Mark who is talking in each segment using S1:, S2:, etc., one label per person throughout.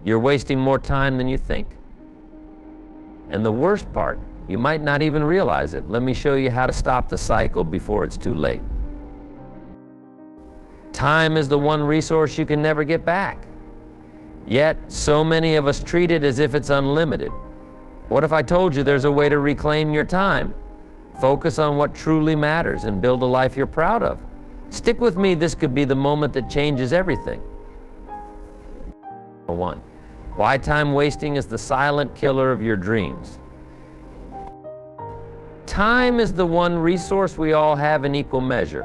S1: You're wasting more time than you think. And the worst part, you might not even realize it. Let me show you how to stop the cycle before it's too late. Time is the one resource you can never get back. Yet, so many of us treat it as if it's unlimited. What if I told you there's a way to reclaim your time? Focus on what truly matters and build a life you're proud of. Stick with me, this could be the moment that changes everything. 1. Why time wasting is the silent killer of your dreams. Time is the one resource we all have in equal measure.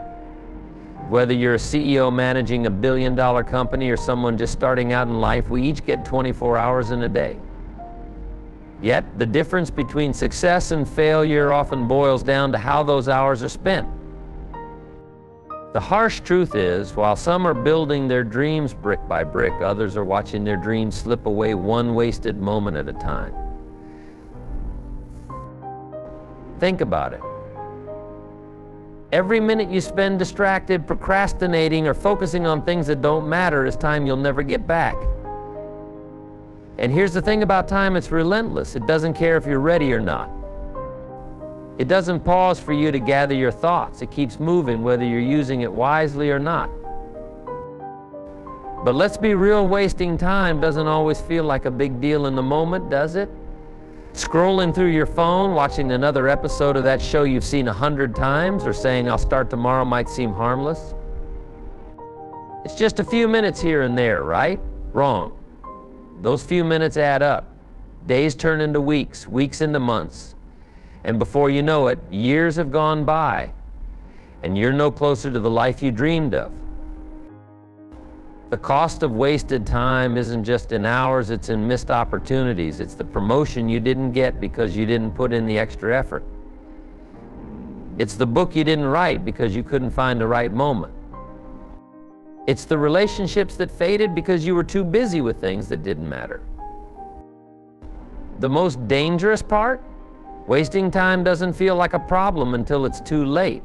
S1: Whether you're a CEO managing a billion-dollar company or someone just starting out in life, we each get 24 hours in a day. Yet, the difference between success and failure often boils down to how those hours are spent. The harsh truth is, while some are building their dreams brick by brick, others are watching their dreams slip away one wasted moment at a time. Think about it. Every minute you spend distracted, procrastinating, or focusing on things that don't matter is time you'll never get back. And here's the thing about time, it's relentless. It doesn't care if you're ready or not. It doesn't pause for you to gather your thoughts. It keeps moving whether you're using it wisely or not. But let's be real, wasting time doesn't always feel like a big deal in the moment, does it? Scrolling through your phone, watching another episode of that show you've seen 100 times, or saying I'll start tomorrow might seem harmless. It's just a few minutes here and there, right? Wrong. Those few minutes add up. Days turn into weeks, weeks into months. And before you know it, years have gone by, and you're no closer to the life you dreamed of. The cost of wasted time isn't just in hours, it's in missed opportunities. It's the promotion you didn't get because you didn't put in the extra effort. It's the book you didn't write because you couldn't find the right moment. It's the relationships that faded because you were too busy with things that didn't matter. The most dangerous part? Wasting time doesn't feel like a problem until it's too late.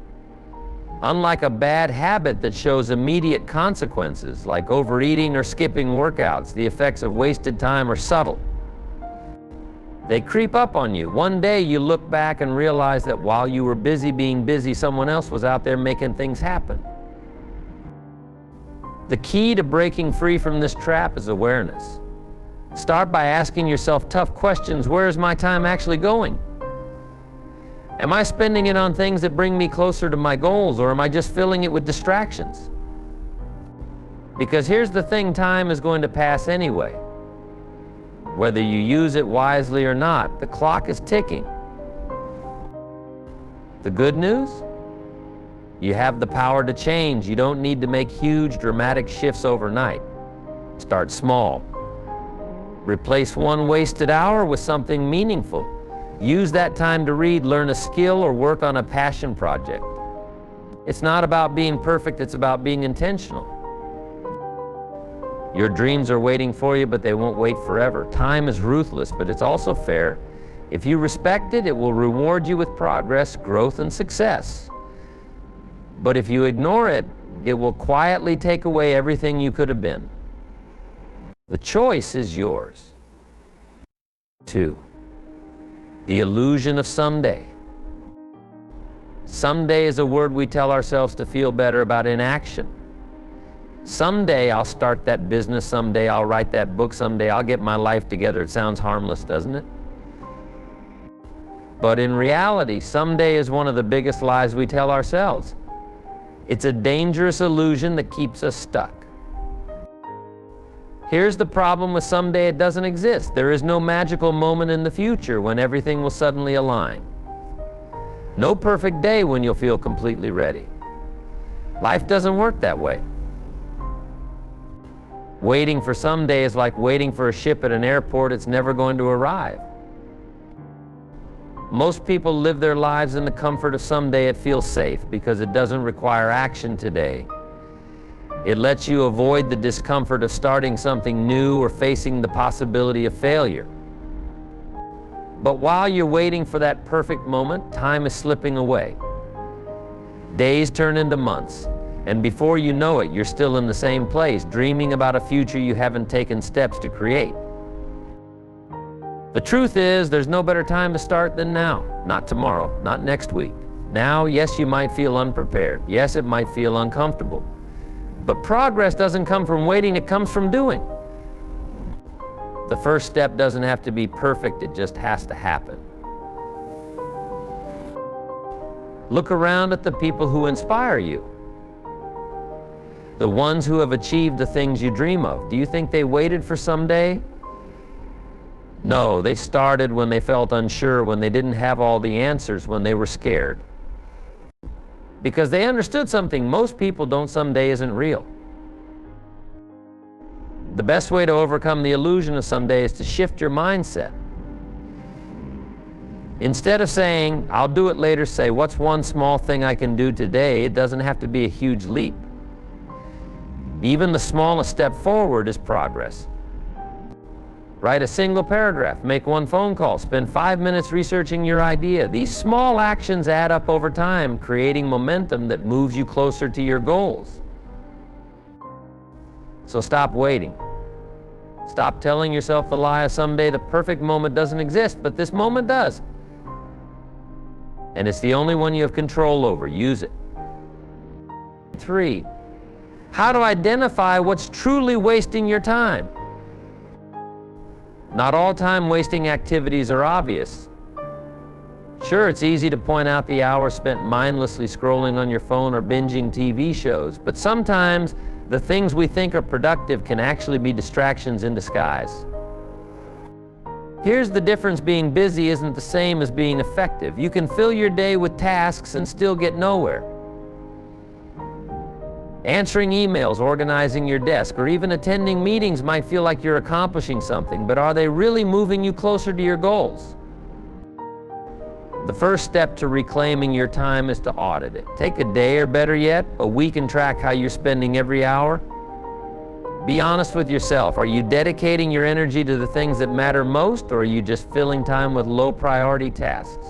S1: Unlike a bad habit that shows immediate consequences, like overeating or skipping workouts, the effects of wasted time are subtle. They creep up on you. One day you look back and realize that while you were busy being busy, someone else was out there making things happen. The key to breaking free from this trap is awareness. Start by asking yourself tough questions. Where is my time actually going? Am I spending it on things that bring me closer to my goals, or am I just filling it with distractions? Because here's the thing, time is going to pass anyway. Whether you use it wisely or not, the clock is ticking. The good news? You have the power to change. You don't need to make huge, dramatic shifts overnight. Start small. Replace one wasted hour with something meaningful. Use that time to read, learn a skill, or work on a passion project. It's not about being perfect, it's about being intentional. Your dreams are waiting for you, but they won't wait forever. Time is ruthless, but it's also fair. If you respect it, it will reward you with progress, growth, and success. But if you ignore it, it will quietly take away everything you could have been. The choice is yours. 2. The illusion of someday. Someday is a word we tell ourselves to feel better about inaction. Someday I'll start that business, someday I'll write that book, someday I'll get my life together. It sounds harmless, doesn't it? But in reality, someday is one of the biggest lies we tell ourselves. It's a dangerous illusion that keeps us stuck. Here's the problem with someday: it doesn't exist. There is no magical moment in the future when everything will suddenly align. No perfect day when you'll feel completely ready. Life doesn't work that way. Waiting for someday is like waiting for a ship at an airport. It's never going to arrive. Most people live their lives in the comfort of someday. It feels safe because it doesn't require action today. It lets you avoid the discomfort of starting something new or facing the possibility of failure. But while you're waiting for that perfect moment, time is slipping away. Days turn into months, And before you know it, you're still in the same place, dreaming about a future you haven't taken steps to create. The truth is, there's no better time to start than now. Not tomorrow, not next week. Now, yes, you might feel unprepared. Yes, it might feel uncomfortable. But progress doesn't come from waiting, it comes from doing. The first step doesn't have to be perfect, it just has to happen. Look around at the people who inspire you. The ones who have achieved the things you dream of. Do you think they waited for someday? No, they started when they felt unsure, when they didn't have all the answers, when they were scared. Because they understood something most people don't someday isn't real. The best way to overcome the illusion of someday is to shift your mindset. Instead of saying, I'll do it later, say, what's one small thing I can do today? It doesn't have to be a huge leap. Even the smallest step forward is progress. Write a single paragraph, make one phone call, spend 5 minutes researching your idea. These small actions add up over time, creating momentum that moves you closer to your goals. So stop waiting. Stop telling yourself the lie of someday the perfect moment doesn't exist, but this moment does. And it's the only one you have control over. Use it. 3. How to identify what's truly wasting your time. Not all time-wasting activities are obvious. Sure, it's easy to point out the hours spent mindlessly scrolling on your phone or binging TV shows, but sometimes the things we think are productive can actually be distractions in disguise. Here's the difference: being busy isn't the same as being effective. You can fill your day with tasks and still get nowhere. Answering emails, organizing your desk, or even attending meetings might feel like you're accomplishing something, but are they really moving you closer to your goals? The first step to reclaiming your time is to audit it. Take a day, or better yet, a week, and track how you're spending every hour. Be honest with yourself. Are you dedicating your energy to the things that matter most, or are you just filling time with low-priority tasks?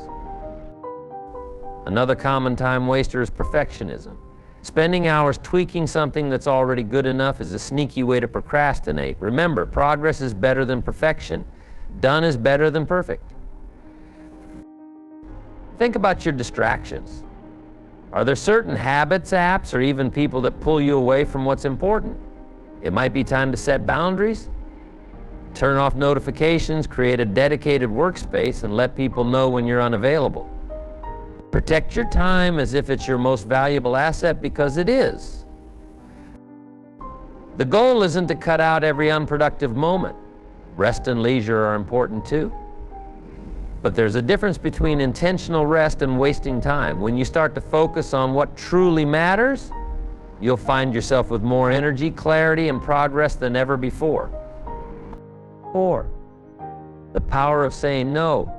S1: Another common time waster is perfectionism. Spending hours tweaking something that's already good enough is a sneaky way to procrastinate. Remember, progress is better than perfection. Done is better than perfect. Think about your distractions. Are there certain habits, apps, or even people that pull you away from what's important? It might be time to set boundaries, turn off notifications, create a dedicated workspace, and let people know when you're unavailable. Protect your time as if it's your most valuable asset, because it is. The goal isn't to cut out every unproductive moment. Rest and leisure are important too. But there's a difference between intentional rest and wasting time. When you start to focus on what truly matters, you'll find yourself with more energy, clarity, and progress than ever before. 4. The power of saying no.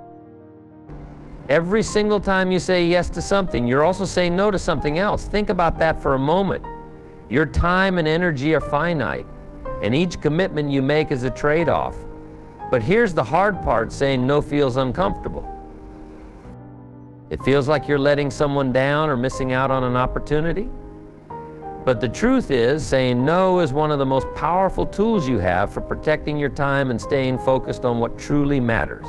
S1: Every single time you say yes to something, you're also saying no to something else. Think about that for a moment. Your time and energy are finite, and each commitment you make is a trade-off. But here's the hard part: saying no feels uncomfortable. It feels like you're letting someone down or missing out on an opportunity. But the truth is, saying no is one of the most powerful tools you have for protecting your time and staying focused on what truly matters.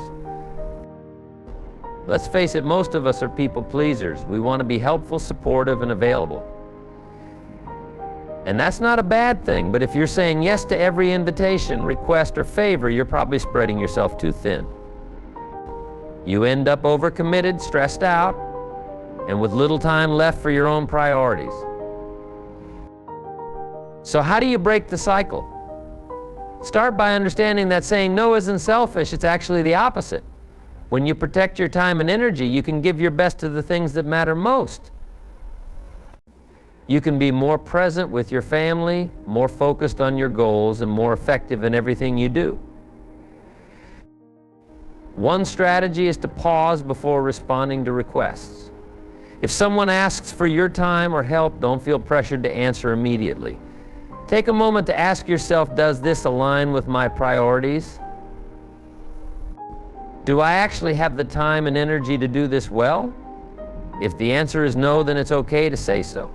S1: Let's face it, most of us are people pleasers. We want to be helpful, supportive, and available. And that's not a bad thing, but if you're saying yes to every invitation, request, or favor, you're probably spreading yourself too thin. You end up overcommitted, stressed out, and with little time left for your own priorities. So how do you break the cycle? Start by understanding that saying no isn't selfish, it's actually the opposite. When you protect your time and energy, you can give your best to the things that matter most. You can be more present with your family, more focused on your goals, and more effective in everything you do. One strategy is to pause before responding to requests. If someone asks for your time or help, don't feel pressured to answer immediately. Take a moment to ask yourself, does this align with my priorities? Do I actually have the time and energy to do this well? If the answer is no, then it's okay to say so.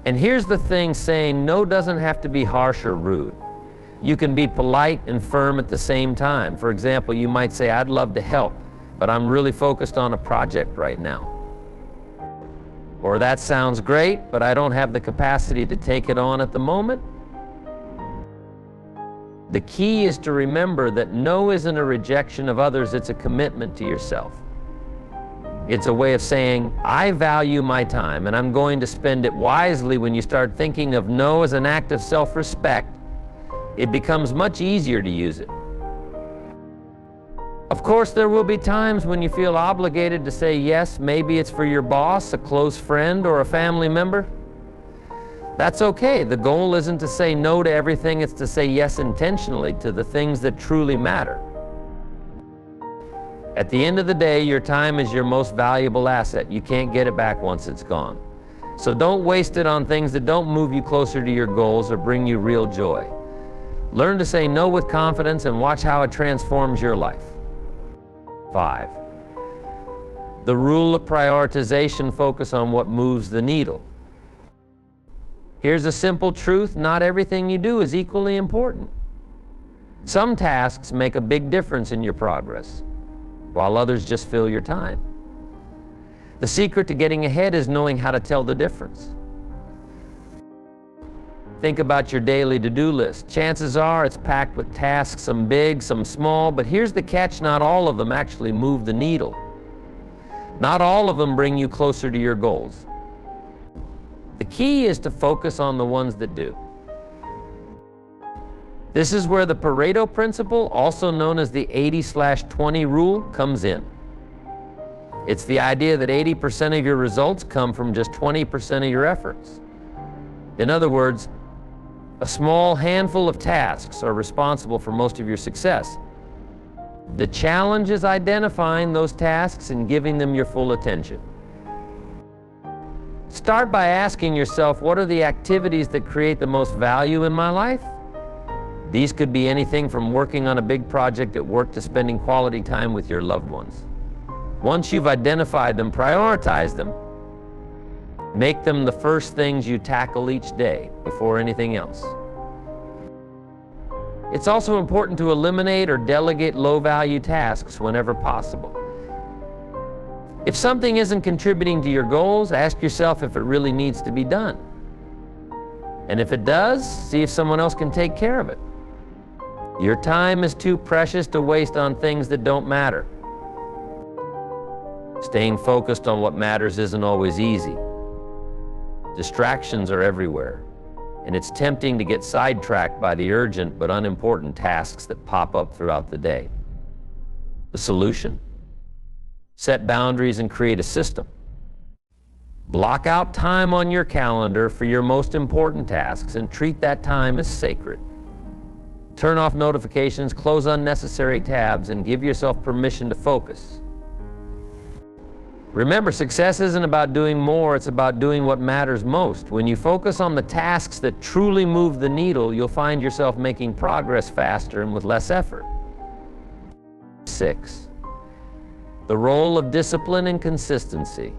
S1: And here's the thing, saying no doesn't have to be harsh or rude. You can be polite and firm at the same time. For example, you might say, I'd love to help, but I'm really focused on a project right now. Or that sounds great, but I don't have the capacity to take it on at the moment. The key is to remember that no isn't a rejection of others, it's a commitment to yourself. It's a way of saying, I value my time and I'm going to spend it wisely. When you start thinking of no as an act of self-respect, it becomes much easier to use it. Of course, there will be times when you feel obligated to say yes. Maybe it's for your boss, a close friend, or a family member. That's okay. The goal isn't to say no to everything, it's to say yes intentionally to the things that truly matter. At the end of the day, your time is your most valuable asset. You can't get it back once it's gone. So don't waste it on things that don't move you closer to your goals or bring you real joy. Learn to say no with confidence and watch how it transforms your life. 5. The rule of prioritization: focus on what moves the needle. Here's a simple truth: not everything you do is equally important. Some tasks make a big difference in your progress, while others just fill your time. The secret to getting ahead is knowing how to tell the difference. Think about your daily to-do list. Chances are it's packed with tasks, some big, some small, but here's the catch: not all of them actually move the needle. Not all of them bring you closer to your goals. The key is to focus on the ones that do. This is where the Pareto principle, also known as the 80/20 rule, comes in. It's the idea that 80% of your results come from just 20% of your efforts. In other words, a small handful of tasks are responsible for most of your success. The challenge is identifying those tasks and giving them your full attention. Start by asking yourself, what are the activities that create the most value in my life? These could be anything from working on a big project at work to spending quality time with your loved ones. Once you've identified them, prioritize them. Make them the first things you tackle each day before anything else. It's also important to eliminate or delegate low-value tasks whenever possible. If something isn't contributing to your goals, ask yourself if it really needs to be done. And if it does, see if someone else can take care of it. Your time is too precious to waste on things that don't matter. Staying focused on what matters isn't always easy. Distractions are everywhere, and it's tempting to get sidetracked by the urgent but unimportant tasks that pop up throughout the day. The solution? Set boundaries and create a system. Block out time on your calendar for your most important tasks and treat that time as sacred. Turn off notifications, close unnecessary tabs, and give yourself permission to focus. Remember, success isn't about doing more, it's about doing what matters most. When you focus on the tasks that truly move the needle, you'll find yourself making progress faster and with less effort. 6. The role of discipline and consistency.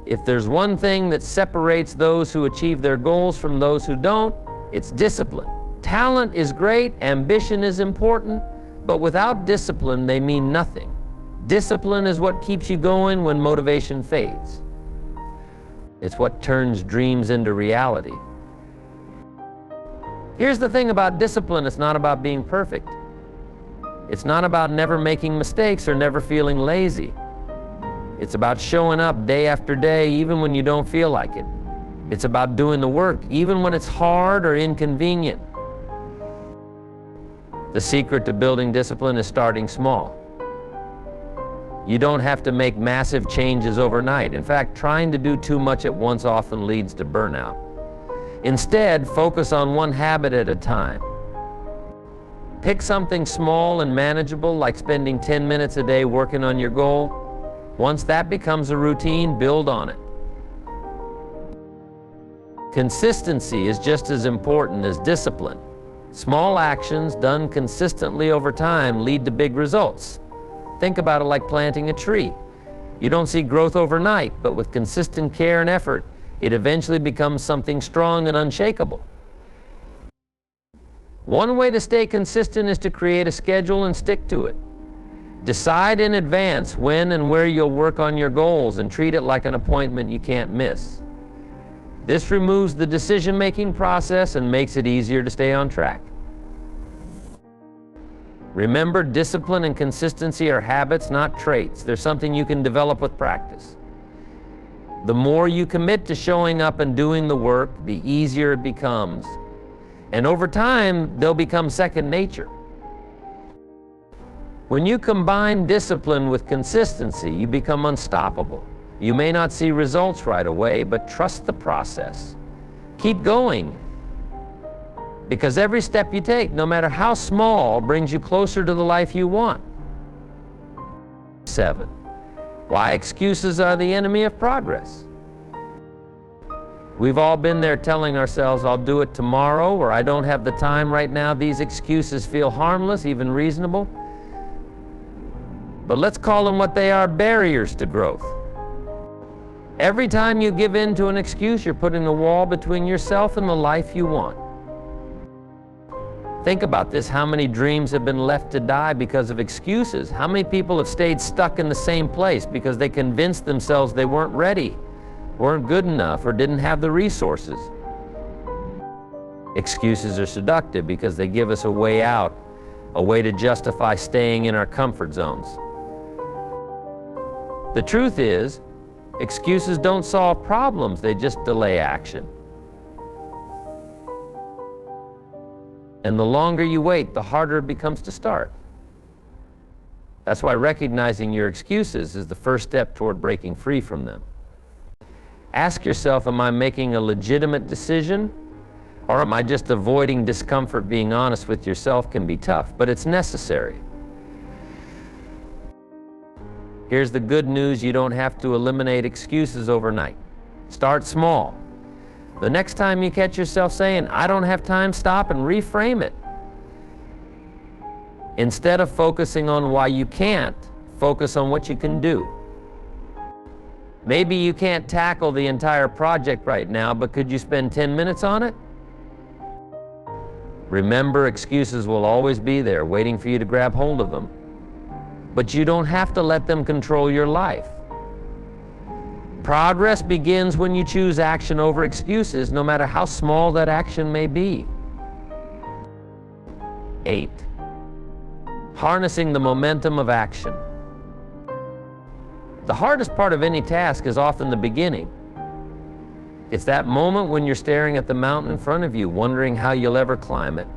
S1: If there's one thing that separates those who achieve their goals from those who don't, it's discipline. Talent is great, ambition is important, but without discipline, they mean nothing. Discipline is what keeps you going when motivation fades. It's what turns dreams into reality. Here's the thing about discipline: it's not about being perfect. It's not about never making mistakes or never feeling lazy. It's about showing up day after day, even when you don't feel like it. It's about doing the work, even when it's hard or inconvenient. The secret to building discipline is starting small. You don't have to make massive changes overnight. In fact, trying to do too much at once often leads to burnout. Instead, focus on one habit at a time. Pick something small and manageable, like spending 10 minutes a day working on your goal. Once that becomes a routine, build on it. Consistency is just as important as discipline. Small actions done consistently over time lead to big results. Think about it like planting a tree. You don't see growth overnight, but with consistent care and effort, It eventually becomes something strong and unshakable. One way to stay consistent is to create a schedule and stick to it. Decide in advance when and where you'll work on your goals and treat it like an appointment you can't miss. This removes the decision-making process and makes it easier to stay on track. Remember, discipline and consistency are habits, not traits. They're something you can develop with practice. The more you commit to showing up and doing the work, the easier it becomes. And over time, they'll become second nature. When you combine discipline with consistency, you become unstoppable. You may not see results right away, but trust the process. Keep going, because every step you take, no matter how small, brings you closer to the life you want. 7. Why excuses are the enemy of progress. We've all been there telling ourselves, I'll do it tomorrow, or I don't have the time right now. These excuses feel harmless, even reasonable. But let's call them what they are, barriers to growth. Every time you give in to an excuse, you're putting a wall between yourself and the life you want. Think about this. How many dreams have been left to die because of excuses? How many people have stayed stuck in the same place because they convinced themselves they weren't ready, weren't good enough, or didn't have the resources? Excuses are seductive because they give us a way out, a way to justify staying in our comfort zones. The truth is, excuses don't solve problems, they just delay action. And the longer you wait, the harder it becomes to start. That's why recognizing your excuses is the first step toward breaking free from them. Ask yourself, am I making a legitimate decision, or am I just avoiding discomfort? Being honest with yourself can be tough, but it's necessary. Here's the good news: you don't have to eliminate excuses overnight. Start small. The next time you catch yourself saying, I don't have time, stop and reframe it. Instead of focusing on why you can't, focus on what you can do. Maybe you can't tackle the entire project right now, but could you spend 10 minutes on it? Remember, excuses will always be there, waiting for you to grab hold of them. But you don't have to let them control your life. Progress begins when you choose action over excuses, no matter how small that action may be. 8. Harnessing the momentum of action. The hardest part of any task is often the beginning. It's that moment when you're staring at the mountain in front of you, wondering how you'll ever climb it.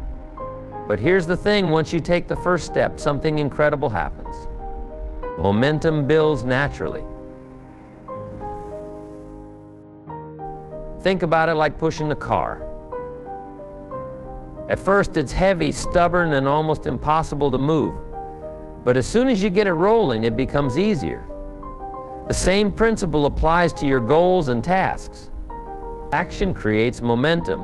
S1: But here's the thing: once you take the first step, something incredible happens. Momentum builds naturally. Think about it like pushing a car. At first it's heavy, stubborn, and almost impossible to move. But as soon as you get it rolling, it becomes easier. The same principle applies to your goals and tasks. Action creates momentum,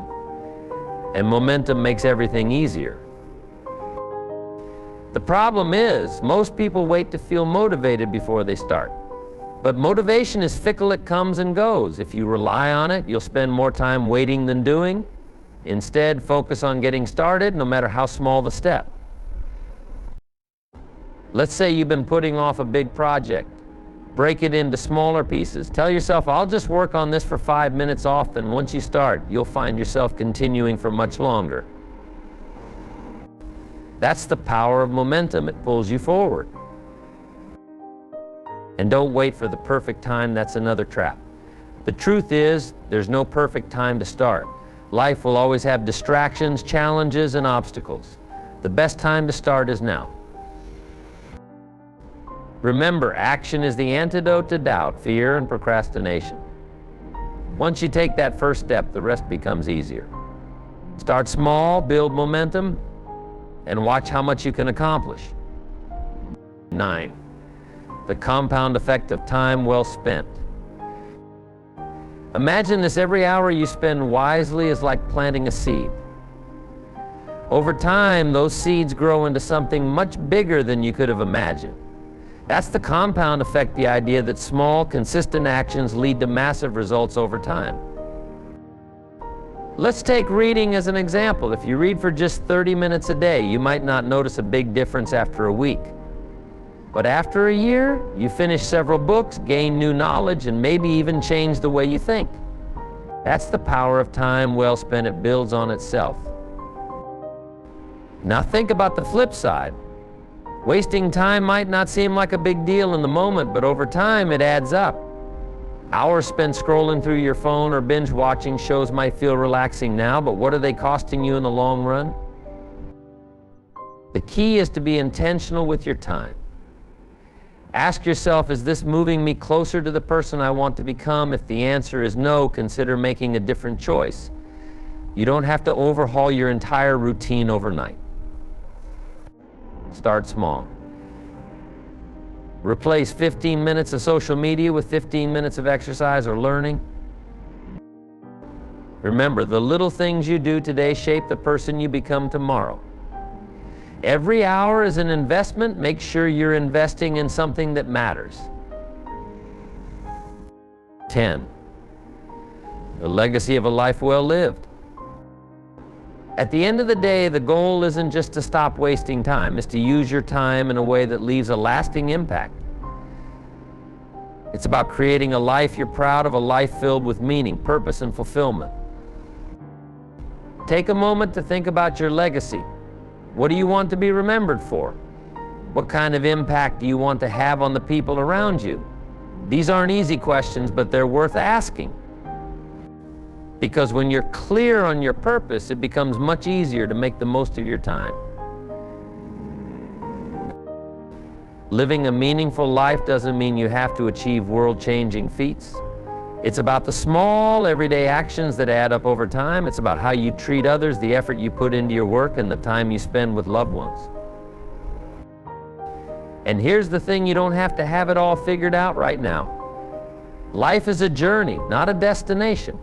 S1: and momentum makes everything easier. The problem is, most people wait to feel motivated before they start. But motivation is fickle, it comes and goes. If you rely on it, you'll spend more time waiting than doing. Instead, focus on getting started, no matter how small the step. Let's say you've been putting off a big project. Break it into smaller pieces. Tell yourself, I'll just work on this for 5 minutes often. Once you start, you'll find yourself continuing for much longer. That's the power of momentum. It pulls you forward. And don't wait for the perfect time. That's another trap. The truth is, there's no perfect time to start. Life will always have distractions, challenges, and obstacles. The best time to start is now. Remember, action is the antidote to doubt, fear, and procrastination. Once you take that first step, the rest becomes easier. Start small, build momentum, and watch how much you can accomplish. 9. The compound effect of time well spent. Imagine this: every hour you spend wisely is like planting a seed. Over time, those seeds grow into something much bigger than you could have imagined. That's the compound effect, the idea that small, consistent actions lead to massive results over time. Let's take reading as an example. If you read for just 30 minutes a day, you might not notice a big difference after a week. But after a year, you finish several books, gain new knowledge, and maybe even change the way you think. That's the power of time well spent. It builds on itself. Now think about the flip side. Wasting time might not seem like a big deal in the moment, but over time it adds up. Hours spent scrolling through your phone or binge watching shows might feel relaxing now, but what are they costing you in the long run? The key is to be intentional with your time. Ask yourself, is this moving me closer to the person I want to become? If the answer is no, consider making a different choice. You don't have to overhaul your entire routine overnight. Start small. Replace 15 minutes of social media with 15 minutes of exercise or learning. Remember, the little things you do today shape the person you become tomorrow. Every hour is an investment. Make sure you're investing in something that matters. 10. The legacy of a life well lived. At the end of the day, the goal isn't just to stop wasting time. It's to use your time in a way that leaves a lasting impact. It's about creating a life you're proud of, a life filled with meaning, purpose, and fulfillment. Take a moment to think about your legacy. What do you want to be remembered for? What kind of impact do you want to have on the people around you? These aren't easy questions, but they're worth asking. Because when you're clear on your purpose, it becomes much easier to make the most of your time. Living a meaningful life doesn't mean you have to achieve world-changing feats. It's about the small, everyday actions that add up over time. It's about how you treat others, the effort you put into your work, and the time you spend with loved ones. And here's the thing, you don't have to have it all figured out right now. Life is a journey, not a destination.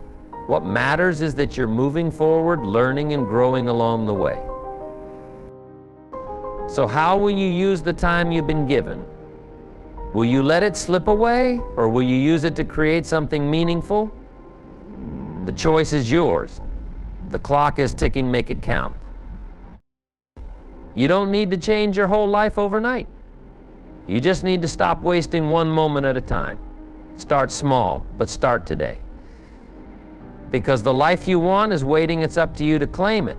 S1: What matters is that you're moving forward, learning and growing along the way. So how will you use the time you've been given? Will you let it slip away, or will you use it to create something meaningful? The choice is yours. The clock is ticking, make it count. You don't need to change your whole life overnight. You just need to stop wasting one moment at a time. Start small, but start today. Because the life you want is waiting, it's up to you to claim it.